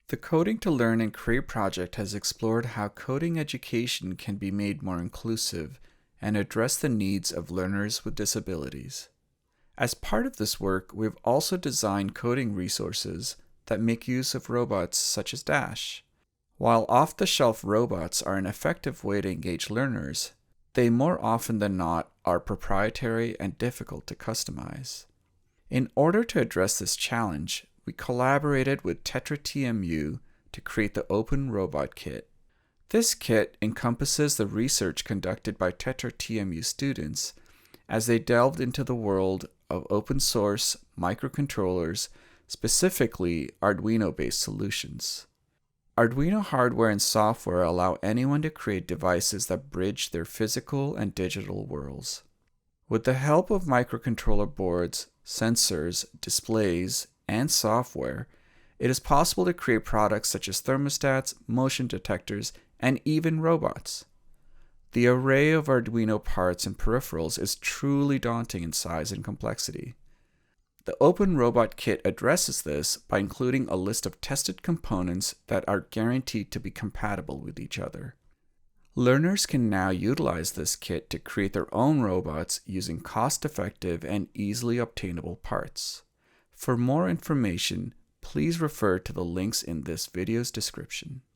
The Coding to Learn and Create project has explored how coding education can be made more inclusive and address the needs of learners with disabilities. As part of this work, we've also designed coding resources that make use of robots such as Dash. While off-the-shelf robots are an effective way to engage learners, they more often than not are proprietary and difficult to customize. In order to address this challenge, we collaborated with Tetra TMU to create the Open Robot Kit. This kit encompasses the research conducted by Tetra TMU students as they delved into the world of open source microcontrollers, specifically Arduino-based solutions. Arduino hardware and software allow anyone to create devices that bridge their physical and digital worlds. With the help of microcontroller boards, sensors, displays, and software, it is possible to create products such as thermostats, motion detectors, and even robots. The array of Arduino parts and peripherals is truly daunting in size and complexity. The Open Robot Kit addresses this by including a list of tested components that are guaranteed to be compatible with each other. Learners can now utilize this kit to create their own robots using cost-effective and easily obtainable parts. For more information, please refer to the links in this video's description.